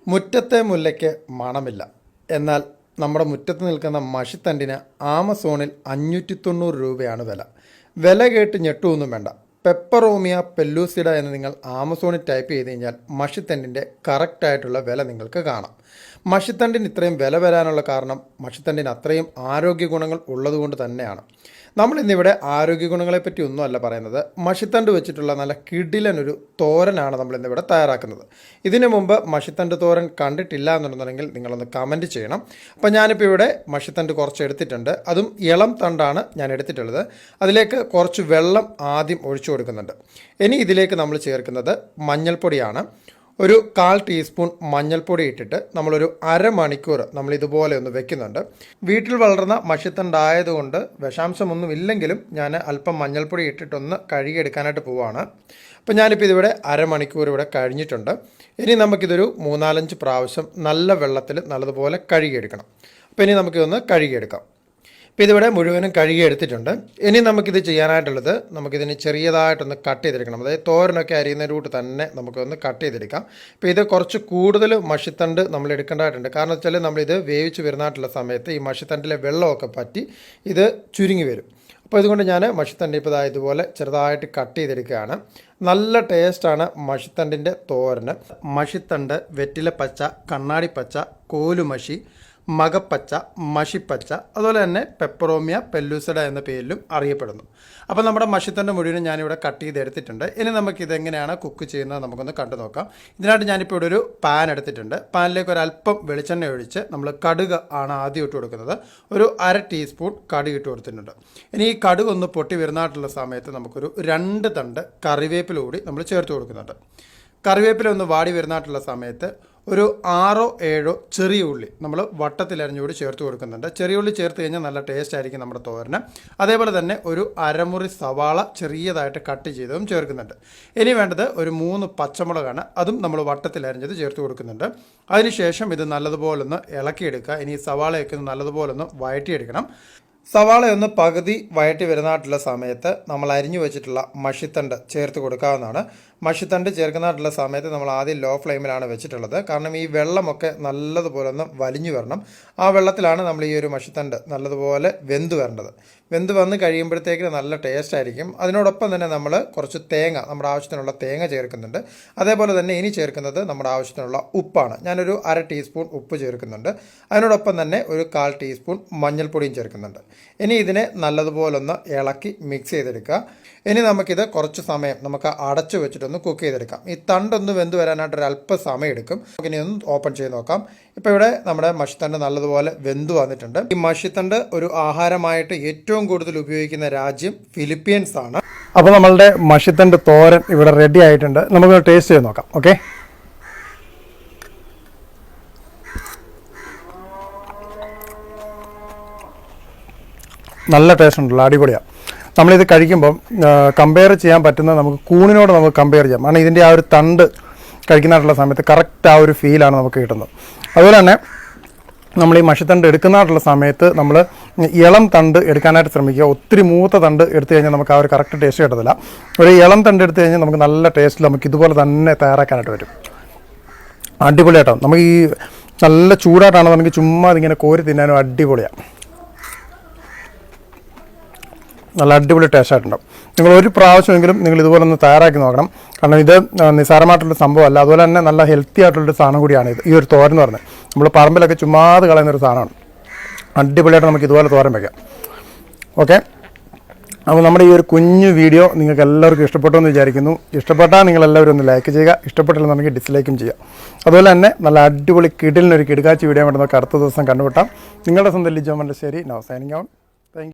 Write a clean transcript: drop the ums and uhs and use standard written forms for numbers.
മുറ്റത്തെ മുല്ലയ്ക്ക് മണമില്ല. എന്നാൽ നമ്മുടെ മുറ്റത്ത് നിൽക്കുന്ന മഷിത്തണ്ടിന് ആമസോണിൽ 590 രൂപയാണ് വില. വില കേട്ട് ഞെട്ടുമൊന്നും വേണ്ട. പെപ്പറോമിയ പെല്ലൂസിഡ എന്ന് നിങ്ങൾ ആമസോണിൽ ടൈപ്പ് ചെയ്ത് കഴിഞ്ഞാൽ മഷിത്തണ്ടിൻ്റെ കറക്റ്റായിട്ടുള്ള വില നിങ്ങൾക്ക് കാണാം. മഷിത്തണ്ടിന് ഇത്രയും വില വരാനുള്ള കാരണം മഷിത്തണ്ടിന് അത്രയും ആരോഗ്യ ഗുണങ്ങൾ ഉള്ളതുകൊണ്ട് തന്നെയാണ്. നമ്മളിന്നിവിടെ ആരോഗ്യ ഗുണങ്ങളെപ്പറ്റി ഒന്നുമല്ല പറയുന്നത്. മഷിത്തണ്ട് വെച്ചിട്ടുള്ള നല്ല കിടിലനൊരു തോരനാണ് നമ്മളിന്നിവിടെ തയ്യാറാക്കുന്നത്. ഇതിനു മുമ്പ് മഷിത്തണ്ട് തോരൻ കണ്ടിട്ടില്ല എന്നുണ്ടെന്നുണ്ടെങ്കിൽ നിങ്ങളൊന്ന് കമൻറ്റ് ചെയ്യണം. അപ്പോൾ ഞാനിപ്പോൾ ഇവിടെ മഷിത്തണ്ട് കുറച്ച് എടുത്തിട്ടുണ്ട്. അതും ഇളം തണ്ടാണ് ഞാൻ എടുത്തിട്ടുള്ളത്. അതിലേക്ക് കുറച്ച് വെള്ളം ആദ്യം ഒഴിച്ചു കൊടുക്കുന്നുണ്ട്. ഇനി ഇതിലേക്ക് നമ്മൾ ചേർക്കുന്നത് മഞ്ഞൾപ്പൊടിയാണ്. ഒരു 1/4 ടീസ്പൂൺ മഞ്ഞൾപ്പൊടി ഇട്ടിട്ട് നമ്മളൊരു അരമണിക്കൂർ നമ്മളിതുപോലെ ഒന്ന് വെക്കുന്നുണ്ട്. വീട്ടിൽ വളർന്ന മഷിത്തണ്ടായതുകൊണ്ട് വിഷാംശമൊന്നും ഇല്ലെങ്കിലും ഞാൻ അല്പം മഞ്ഞൾപ്പൊടി ഇട്ടിട്ടൊന്ന് കഴുകിയെടുക്കാനായിട്ട് പോവുകയാണ്. അപ്പോൾ ഞാനിപ്പോൾ ഇതിവിടെ അരമണിക്കൂർ ഇവിടെ കഴിഞ്ഞിട്ടുണ്ട്. ഇനി നമുക്കിതൊരു 3-4 പ്രാവശ്യം നല്ല വെള്ളത്തിൽ നല്ലതുപോലെ കഴുകിയെടുക്കണം. അപ്പോൾ ഇനി നമുക്കിതൊന്ന് കഴുകിയെടുക്കാം. ഇപ്പോൾ ഇതിവിടെ മുഴുവനും കഴുകി എടുത്തിട്ടുണ്ട്. ഇനി നമുക്കിത് ചെയ്യാനായിട്ടുള്ളത് നമുക്കിതിന് ചെറിയതായിട്ടൊന്ന് കട്ട് ചെയ്തെടുക്കണം. അതായത് തോരനൊക്കെ അരിയുന്ന റൂട്ട് തന്നെ നമുക്കൊന്ന് കട്ട് ചെയ്തെടുക്കാം. ഇപ്പോൾ ഇത് കുറച്ച് കൂടുതൽ മഷിത്തണ്ട് നമ്മൾ എടുക്കേണ്ടതായിട്ടുണ്ട്. കാരണം വെച്ചാൽ നമ്മളിത് വേവിച്ച് വരുന്നതായിട്ടുള്ള സമയത്ത് ഈ മഷിത്തണ്ടിലെ വെള്ളമൊക്കെ പറ്റി ഇത് ചുരുങ്ങി വരും. അപ്പോൾ ഇതുകൊണ്ട് ഞാൻ മഷിത്തണ്ട് ഇപ്പോൾ ഇതുപോലെ ചെറുതായിട്ട് കട്ട് ചെയ്തെടുക്കുകയാണ്. നല്ല ടേസ്റ്റാണ് മഷിത്തണ്ടിൻ്റെ തോരന്. മഷിത്തണ്ട്, വെറ്റിലപ്പച്ച, കണ്ണാടിപ്പച്ച, കോലുമഷി, മകപ്പച്ച, മഷിപ്പച്ച, അതുപോലെ തന്നെ പെപ്പറോമിയ പെല്ലൂസിഡ എന്ന പേരിലും അറിയപ്പെടുന്നു. അപ്പോൾ നമ്മുടെ മഷിത്തണ്ട് മുഴുവനും ഞാനിവിടെ കട്ട് ചെയ്തെടുത്തിട്ടുണ്ട്. ഇനി നമുക്കിതെങ്ങനെയാണ് കുക്ക് ചെയ്യുന്നത് നമുക്കൊന്ന് കണ്ടു നോക്കാം. ഇതിനായിട്ട് ഞാനിപ്പോൾ ഇവിടെ ഒരു പാൻ എടുത്തിട്ടുണ്ട്. പാനിലേക്ക് ഒരല്പം വെളിച്ചെണ്ണ ഒഴിച്ച് നമ്മൾ കടുക് ആണ് ആദ്യം ഇട്ട് കൊടുക്കുന്നത്. ഒരു 1/2 ടീസ്പൂൺ കടുക് ഇട്ട് കൊടുത്തിട്ടുണ്ട്. ഇനി ഈ കടുക് ഒന്ന് പൊട്ടി വരുന്നതായിട്ടുള്ള സമയത്ത് നമുക്കൊരു 2 തണ്ട് കറിവേപ്പില കൂടി നമ്മൾ ചേർത്ത് കൊടുക്കുന്നുണ്ട്. കറിവേപ്പില ഒന്ന് വാടി വരുന്നതായിട്ടുള്ള സമയത്ത് ഒരു 6-7 ചെറിയ ഉള്ളി നമ്മൾ വട്ടത്തിലരിഞ്ഞുകൂടി ചേർത്ത് കൊടുക്കുന്നുണ്ട്. ചെറിയ ഉള്ളി ചേർത്ത് കഴിഞ്ഞാൽ നല്ല ടേസ്റ്റ് ആയിരിക്കും നമ്മുടെ തോരന്. അതേപോലെ തന്നെ ഒരു അരമുറി സവാള ചെറിയതായിട്ട് കട്ട് ചെയ്തതും ചേർക്കുന്നുണ്ട്. ഇനി വേണ്ടത് ഒരു 3 പച്ചമുളകാണ്. അതും നമ്മൾ വട്ടത്തിലരിഞ്ഞത് ചേർത്ത് കൊടുക്കുന്നുണ്ട്. അതിനുശേഷം ഇത് നല്ലതുപോലൊന്ന് ഇളക്കിയെടുക്കുക. ഇനി സവാളയൊക്കെ നല്ലതുപോലൊന്ന് വഴറ്റിയെടുക്കണം. സവാളയൊന്ന് പകുതി വഴറ്റി വരുന്നതായിട്ടുള്ള സമയത്ത് നമ്മൾ അരിഞ്ഞു വെച്ചിട്ടുള്ള മഷിത്തണ്ട് ചേർത്ത് കൊടുക്കാവുന്നതാണ്. മഷിത്തണ്ട് ചേർക്കുന്നതായിട്ടുള്ള സമയത്ത് നമ്മൾ ആദ്യം ലോ ഫ്ലെയിമിലാണ് വെച്ചിട്ടുള്ളത്. കാരണം ഈ വെള്ളമൊക്കെ നല്ലതുപോലെ ഒന്ന് വലിഞ്ഞു വരണം. ആ വെള്ളത്തിലാണ് നമ്മൾ ഈ ഒരു മഷിത്തണ്ട് നല്ലതുപോലെ വെന്ത് വരേണ്ടത്. വെന്ത് വന്ന് കഴിയുമ്പോഴത്തേക്ക് നല്ല ടേസ്റ്റ് ആയിരിക്കും. അതിനോടൊപ്പം തന്നെ നമ്മൾ കുറച്ച് തേങ്ങ, നമ്മുടെ ആവശ്യത്തിനുള്ള തേങ്ങ ചേർക്കുന്നുണ്ട്. അതേപോലെ തന്നെ ഇനി ചേർക്കുന്നത് നമ്മുടെ ആവശ്യത്തിനുള്ള ഉപ്പാണ്. ഞാനൊരു 1/2 ടീസ്പൂൺ ഉപ്പ് ചേർക്കുന്നുണ്ട്. അതിനോടൊപ്പം തന്നെ ഒരു 1/4 ടീസ്പൂൺ മഞ്ഞൾപ്പൊടിയും ചേർക്കുന്നുണ്ട്. ഇനി ഇതിനെ നല്ലതുപോലൊന്ന് ഇളക്കി മിക്സ് ചെയ്തെടുക്കുക. ഇനി നമുക്കിത് കുറച്ച് സമയം നമുക്ക് അടച്ചു വെച്ചിട്ടൊന്ന് കുക്ക് ചെയ്തെടുക്കാം. ഈ തണ്ടൊന്ന് വെന്ത് വരാനായിട്ടൊരു അല്പം സമയം എടുക്കും. നമുക്കിനി ഒന്ന് ഓപ്പൺ ചെയ്ത് നോക്കാം. ഇപ്പോൾ ഇവിടെ നമ്മുടെ മഷിത്തണ്ട് നല്ലതുപോലെ വെന്ത് വന്നിട്ടുണ്ട്. ഈ മഷിത്തണ്ട് ഒരു ആഹാരമായിട്ട് ഏറ്റവും കൂടുതൽ ഉപയോഗിക്കുന്ന രാജ്യം ഫിലിപ്പീൻസ് ആണ്. അപ്പോൾ നമ്മളുടെ മഷിത്തണ്ട് തോരൻ ഇവിടെ റെഡി ആയിട്ടുണ്ട്. നമുക്ക് ടേസ്റ്റ് ചെയ്ത് നോക്കാം. ഓക്കെ, നല്ല ടേസ്റ്റ് ഉണ്ടല്ലോ, അടിപൊളിയാണ്. നമ്മളിത് കഴിക്കുമ്പം കമ്പയർ ചെയ്യാൻ പറ്റുന്ന നമുക്ക് കൂണിനോട് നമുക്ക് കമ്പയർ ചെയ്യാം. കാരണം ഇതിൻ്റെ ആ ഒരു തണ്ട് കഴിക്കുന്നതായിട്ടുള്ള സമയത്ത് കറക്റ്റ് ആ ഒരു ഫീലാണ് നമുക്ക് കിട്ടുന്നത്. അതുപോലെ തന്നെ നമ്മൾ ഈ മഷിത്തണ്ട് എടുക്കുന്നതായിട്ടുള്ള സമയത്ത് നമ്മൾ ഇളം തണ്ട് എടുക്കാനായിട്ട് ശ്രമിക്കുക. ഒത്തിരി മൂത്ത തണ്ട് എടുത്തു കഴിഞ്ഞാൽ നമുക്ക് ആ ഒരു കറക്റ്റ് ടേസ്റ്റ് കിട്ടത്തില്ല. ഒരു ഇളം തണ്ട് എടുത്തു കഴിഞ്ഞാൽ നമുക്ക് നല്ല ടേസ്റ്റിൽ നമുക്ക് ഇതുപോലെ തന്നെ തയ്യാറാക്കാനായിട്ട് വരും. അടിപൊളിയായിട്ടോ. നമുക്ക് ഈ നല്ല ചൂടായിട്ടാണ് നമുക്ക് ചുമ്മാ ഇതിങ്ങനെ കോരി തിന്നാനും അടിപൊളിയാണ്. നല്ല അടിപൊളി ടേസ്റ്റ് ആയിട്ടുണ്ടാവും. നിങ്ങൾ ഒരു പ്രാവശ്യമെങ്കിലും നിങ്ങൾ ഇതുപോലെ ഒന്ന് തയ്യാറാക്കി നോക്കണം. കാരണം ഇത് നിസ്സാരമായിട്ടുള്ള സംഭവമല്ല. അതുപോലെ തന്നെ നല്ല ഹെൽത്തി ആയിട്ടുള്ളൊരു സാധനം കൂടിയാണ് ഇത്. ഈ ഒരു തോരൻ എന്ന് പറഞ്ഞത് നമ്മൾ പറമ്പിലൊക്കെ ചുമ്മാതെ കളയുന്നൊരു സാധനമാണ്. അടിപൊളിയായിട്ട് നമുക്ക് ഇതുപോലെ തോരൻ വയ്ക്കാം. ഓക്കെ, അപ്പോൾ നമ്മുടെ ഈ ഒരു കുഞ്ഞു വീഡിയോ നിങ്ങൾക്ക് എല്ലാവർക്കും ഇഷ്ടപ്പെട്ടു എന്ന് വിചാരിക്കുന്നു. ഇഷ്ടപ്പെട്ടാൽ നിങ്ങളെല്ലാവരും ഒന്ന് ലൈക്ക് ചെയ്യുക. ഇഷ്ടപ്പെട്ടില്ലെന്നുണ്ടെങ്കിൽ ഡിസ്ലൈക്കും ചെയ്യുക. അതുപോലെ തന്നെ നല്ല അടിപൊളി കിടിലിനൊരു കിടുകാച്ചി വീഡിയോ വേണ്ടി നമുക്ക് അടുത്ത ദിവസം കണ്ടുപിട്ടാം. നിങ്ങളുടെ സ്വന്തം Lijo Mallassery. Now signing out.